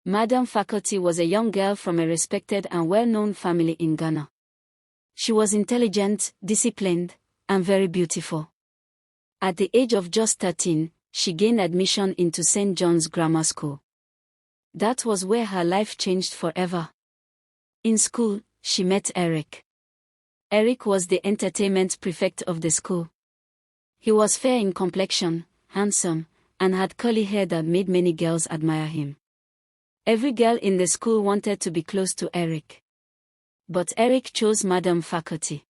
Madam Faculty was a young girl from a respected and well-known family in Ghana. She was intelligent, disciplined, and very beautiful. At the age of just 13, she gained admission into St. John's Grammar School. That was where her life changed forever. In school, she met Eric. Eric was the entertainment prefect of the school. He was fair in complexion, handsome, and had curly hair that made many girls admire him. Every girl in the school wanted to be close to Eric. But Eric chose Madam Faculty.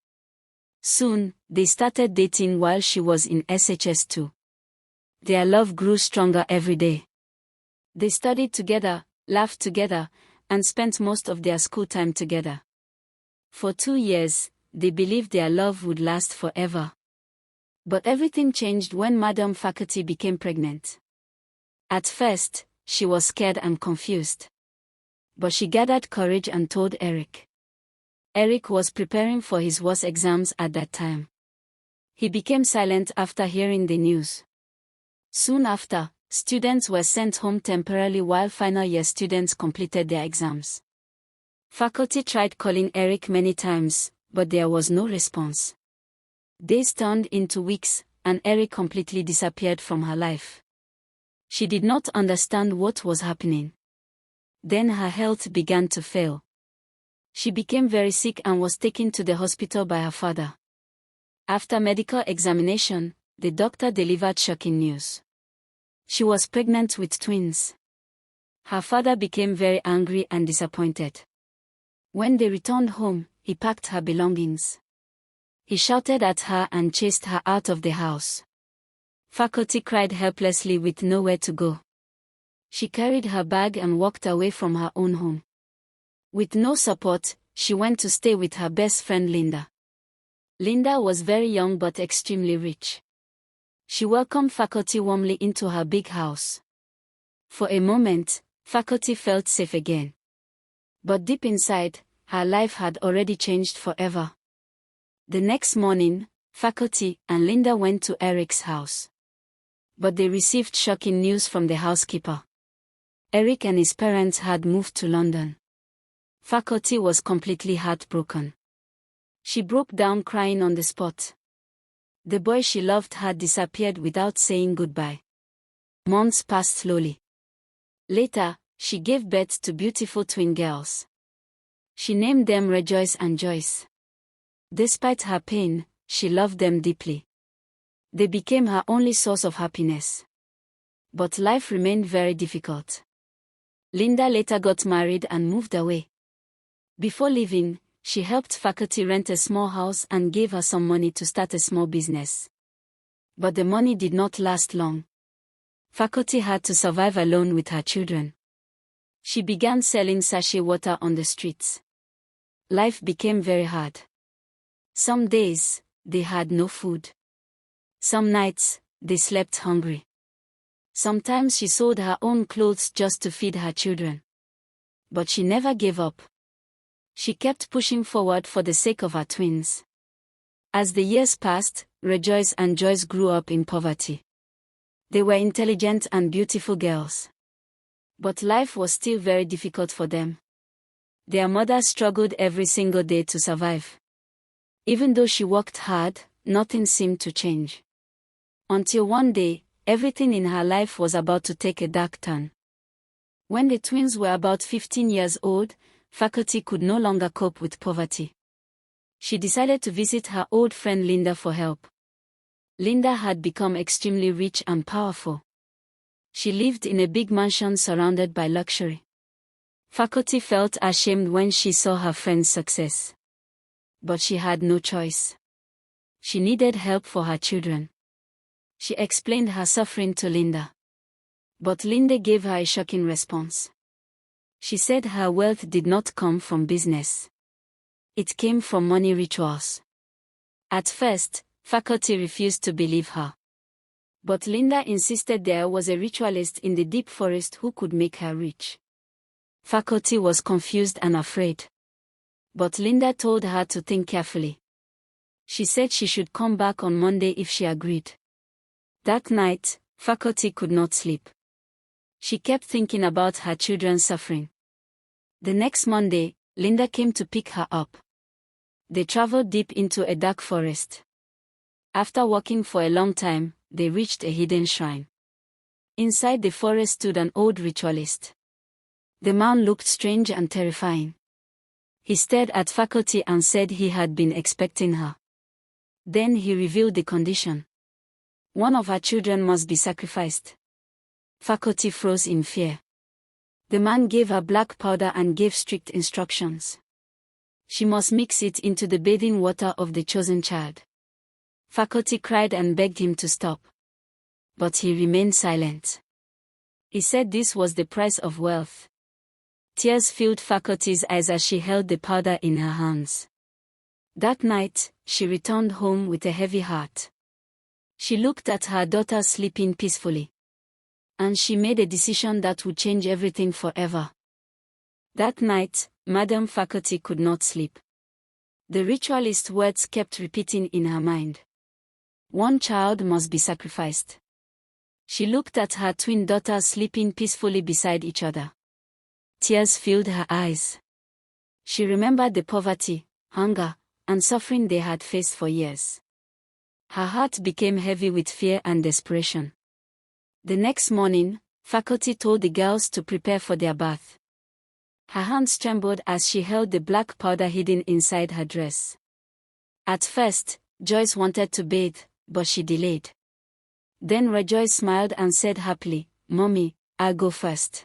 Soon, they started dating while she was in SHS2. Their love grew stronger every day. They studied together, laughed together, and spent most of their school time together. For 2 years, they believed their love would last forever. But everything changed when Madam Faculty became pregnant. At first, she was scared and confused. But she gathered courage and told Eric. Eric was preparing for his WAS exams at that time. He became silent after hearing the news. Soon after, students were sent home temporarily while final year students completed their exams. Faculty tried calling Eric many times, but there was no response. Days turned into weeks, and Eric completely disappeared from her life. She did not understand what was happening. Then her health began to fail. She became very sick and was taken to the hospital by her father. After medical examination, the doctor delivered shocking news. She was pregnant with twins. Her father became very angry and disappointed. When they returned home, he packed her belongings. He shouted at her and chased her out of the house. Faculty cried helplessly with nowhere to go. She carried her bag and walked away from her own home. With no support, she went to stay with her best friend Linda. Linda was very young but extremely rich. She welcomed Faculty warmly into her big house. For a moment, Faculty felt safe again. But deep inside, her life had already changed forever. The next morning, Faculty and Linda went to Eric's house. But they received shocking news from the housekeeper. Eric and his parents had moved to London. Faculty was completely heartbroken. She broke down crying on the spot. The boy she loved had disappeared without saying goodbye. Months passed slowly. Later, she gave birth to beautiful twin girls. She named them Rejoice and Joyce. Despite her pain, she loved them deeply. They became her only source of happiness. But life remained very difficult. Linda later got married and moved away. Before leaving, she helped Faculty rent a small house and gave her some money to start a small business. But the money did not last long. Faculty had to survive alone with her children. She began selling sachet water on the streets. Life became very hard. Some days, they had no food. Some nights, they slept hungry. Sometimes she sold her own clothes just to feed her children. But she never gave up. She kept pushing forward for the sake of her twins. As the years passed, Rejoice and Joyce grew up in poverty. They were intelligent and beautiful girls. But life was still very difficult for them. Their mother struggled every single day to survive. Even though she worked hard, nothing seemed to change. Until one day, everything in her life was about to take a dark turn. When the twins were about 15 years old, Faculty could no longer cope with poverty. She decided to visit her old friend Linda for help. Linda had become extremely rich and powerful. She lived in a big mansion surrounded by luxury. Faculty felt ashamed when she saw her friend's success. But she had no choice. She needed help for her children. She explained her suffering to Linda. But Linda gave her a shocking response. She said her wealth did not come from business. It came from money rituals. At first, Faculty refused to believe her. But Linda insisted there was a ritualist in the deep forest who could make her rich. Faculty was confused and afraid. But Linda told her to think carefully. She said she should come back on Monday if she agreed. That night, Faculty could not sleep. She kept thinking about her children's suffering. The next Monday, Linda came to pick her up. They traveled deep into a dark forest. After walking for a long time, they reached a hidden shrine. Inside the forest stood an old ritualist. The man looked strange and terrifying. He stared at Faculty and said he had been expecting her. Then he revealed the condition. One of her children must be sacrificed. Faculty froze in fear. The man gave her black powder and gave strict instructions. She must mix it into the bathing water of the chosen child. Faculty cried and begged him to stop. But he remained silent. He said this was the price of wealth. Tears filled Faculty's eyes as she held the powder in her hands. That night, she returned home with a heavy heart. She looked at her daughter sleeping peacefully. And she made a decision that would change everything forever. That night, Madame Faculty could not sleep. The ritualist's words kept repeating in her mind. One child must be sacrificed. She looked at her twin daughters sleeping peacefully beside each other. Tears filled her eyes. She remembered the poverty, hunger, and suffering they had faced for years. Her heart became heavy with fear and desperation. The next morning, Faculty told the girls to prepare for their bath. Her hands trembled as she held the black powder hidden inside her dress. At first, Joyce wanted to bathe, but she delayed. Then Rejoice smiled and said happily, "Mommy, I'll go first."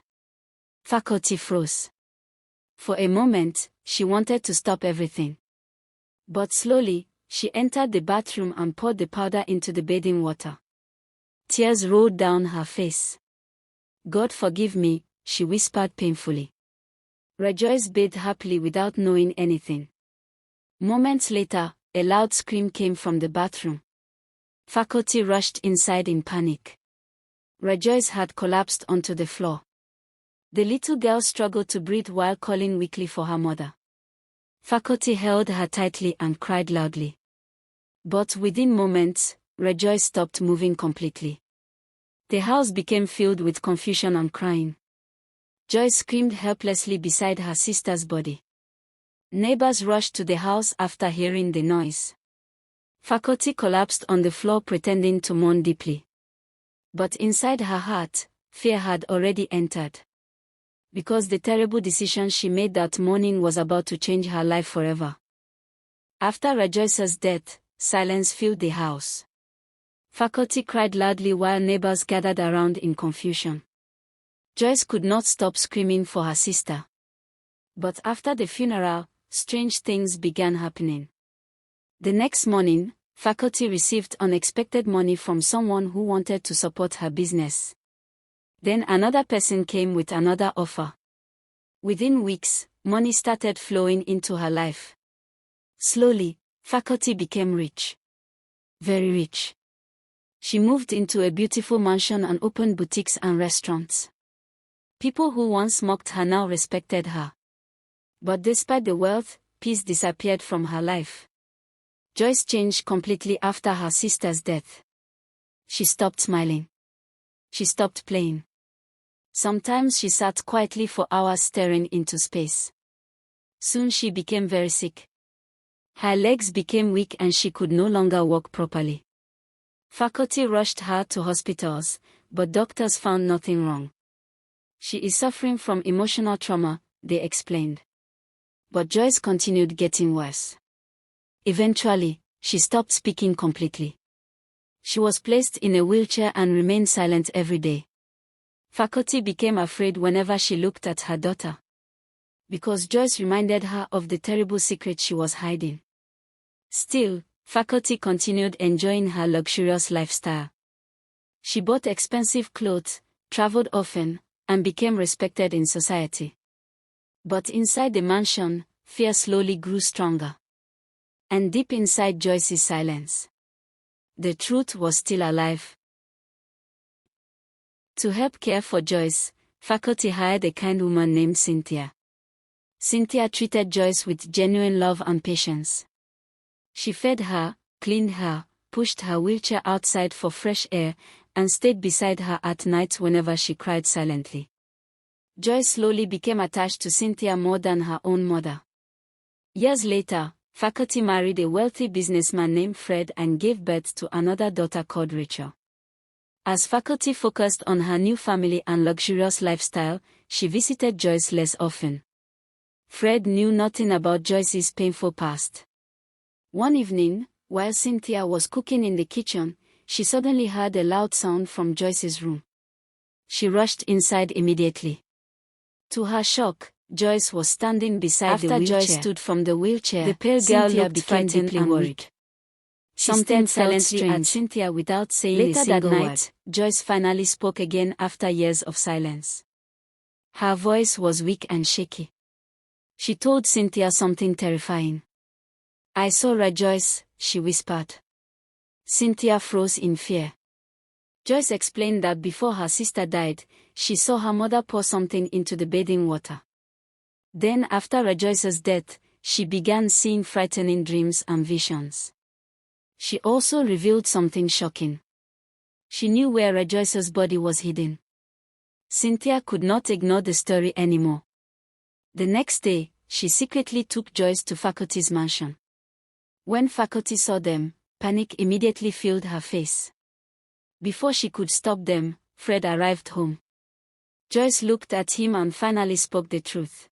Faculty froze. For a moment, she wanted to stop everything. But slowly, she entered the bathroom and poured the powder into the bathing water. Tears rolled down her face. "God forgive me," she whispered painfully. Rejoice bathed happily without knowing anything. Moments later, a loud scream came from the bathroom. Faculty rushed inside in panic. Rejoice had collapsed onto the floor. The little girl struggled to breathe while calling weakly for her mother. Faculty held her tightly and cried loudly. But within moments, Rejoice stopped moving completely. The house became filled with confusion and crying. Joyce screamed helplessly beside her sister's body. Neighbors rushed to the house after hearing the noise. Faculty collapsed on the floor pretending to mourn deeply. But inside her heart, fear had already entered. Because the terrible decision she made that morning was about to change her life forever. After Rejoice's death, silence filled the house. Faculty cried loudly while neighbors gathered around in confusion. Joyce could not stop screaming for her sister. But after the funeral, strange things began happening. The next morning, Faculty received unexpected money from someone who wanted to support her business. Then another person came with another offer. Within weeks, money started flowing into her life. Slowly, Faculty became rich. Very rich. She moved into a beautiful mansion and opened boutiques and restaurants. People who once mocked her now respected her. But despite the wealth, peace disappeared from her life. Joyce changed completely after her sister's death. She stopped smiling. She stopped playing. Sometimes she sat quietly for hours staring into space. Soon she became very sick. Her legs became weak and she could no longer walk properly. Faculty rushed her to hospitals, but doctors found nothing wrong. She is suffering from emotional trauma, they explained. But Joyce continued getting worse. Eventually, she stopped speaking completely. She was placed in a wheelchair and remained silent every day. Faculty became afraid whenever she looked at her daughter. Because Joyce reminded her of the terrible secret she was hiding. Still, Faculty continued enjoying her luxurious lifestyle. She bought expensive clothes, traveled often, and became respected in society. But inside the mansion, fear slowly grew stronger. And deep inside Joyce's silence, the truth was still alive. To help care for Joyce, Faculty hired a kind woman named Cynthia. Cynthia treated Joyce with genuine love and patience. She fed her, cleaned her, pushed her wheelchair outside for fresh air, and stayed beside her at night whenever she cried silently. Joyce slowly became attached to Cynthia more than her own mother. Years later, Faculty married a wealthy businessman named Fred and gave birth to another daughter called Rachel. As Faculty focused on her new family and luxurious lifestyle, she visited Joyce less often. Fred knew nothing about Joyce's painful past. One evening, while Cynthia was cooking in the kitchen, she suddenly heard a loud sound from Joyce's room. She rushed inside immediately. To her shock, Joyce was standing beside the wheelchair. After Joyce stood from the wheelchair, the pale girl looked frightened and worried. Something silently at Cynthia without saying a single word. Later that night, Joyce finally spoke again after years of silence. Her voice was weak and shaky. She told Cynthia something terrifying. "I saw Joyce," she whispered. Cynthia froze in fear. Joyce explained that before her sister died, she saw her mother pour something into the bathing water. Then after Joyce's death, she began seeing frightening dreams and visions. She also revealed something shocking. She knew where Joyce's body was hidden. Cynthia could not ignore the story anymore. The next day, she secretly took Joyce to Faculty's mansion. When Faculty saw them, panic immediately filled her face. Before she could stop them, Fred arrived home. Joyce looked at him and finally spoke the truth.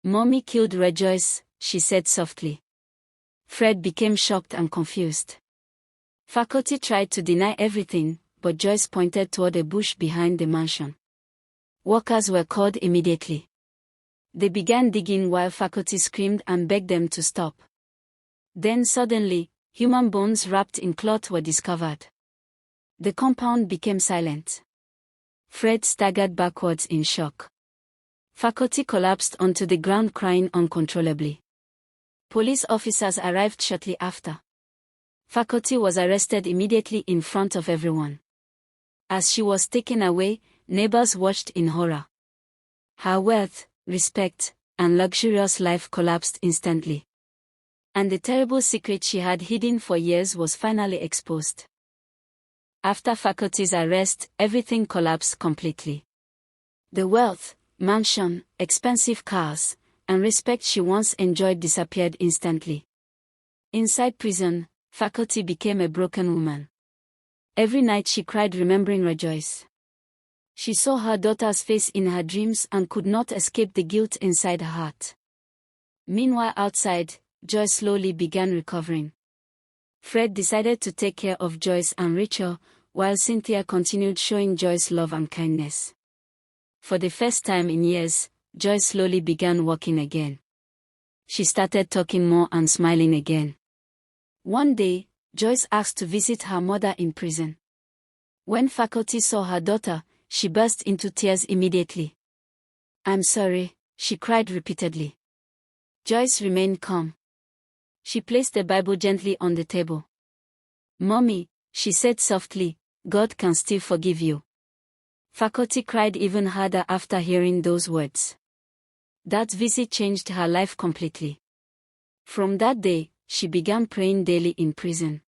"Mommy killed Joyce," she said softly. Fred became shocked and confused. Faculty tried to deny everything, but Joyce pointed toward a bush behind the mansion. Workers were called immediately. They began digging while Faculty screamed and begged them to stop. Then suddenly, human bones wrapped in cloth were discovered. The compound became silent. Fred staggered backwards in shock. Faculty collapsed onto the ground crying uncontrollably. Police officers arrived shortly after. Faculty was arrested immediately in front of everyone. As she was taken away, neighbors watched in horror. Her wealth, respect, and luxurious life collapsed instantly. And the terrible secret she had hidden for years was finally exposed. After Faculty's arrest, everything collapsed completely. The wealth, mansion, expensive cars, and respect she once enjoyed disappeared instantly. Inside prison, Faculty became a broken woman. Every night she cried remembering Joyce. She saw her daughter's face in her dreams and could not escape the guilt inside her heart. Meanwhile outside, Joyce slowly began recovering. Fred decided to take care of Joyce and Rachel, while Cynthia continued showing Joyce love and kindness. For the first time in years, Joyce slowly began walking again. She started talking more and smiling again. One day, Joyce asked to visit her mother in prison. When Faculty saw her daughter, she burst into tears immediately. "I'm sorry," she cried repeatedly. Joyce remained calm. She placed the Bible gently on the table. "Mommy," she said softly, "God can still forgive you." Faculty cried even harder after hearing those words. That visit changed her life completely. From that day, she began praying daily in prison.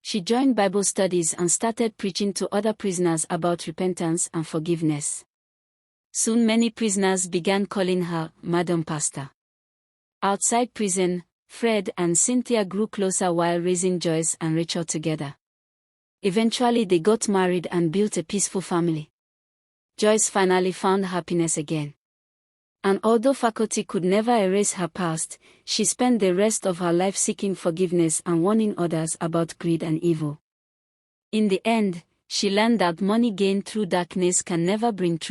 She joined Bible studies and started preaching to other prisoners about repentance and forgiveness. Soon many prisoners began calling her Madam Pastor. Outside prison, Fred and Cynthia grew closer while raising Joyce and Rachel together. Eventually they got married and built a peaceful family. Joyce finally found happiness again. And although Faculty could never erase her past, she spent the rest of her life seeking forgiveness and warning others about greed and evil. In the end, she learned that money gained through darkness can never bring true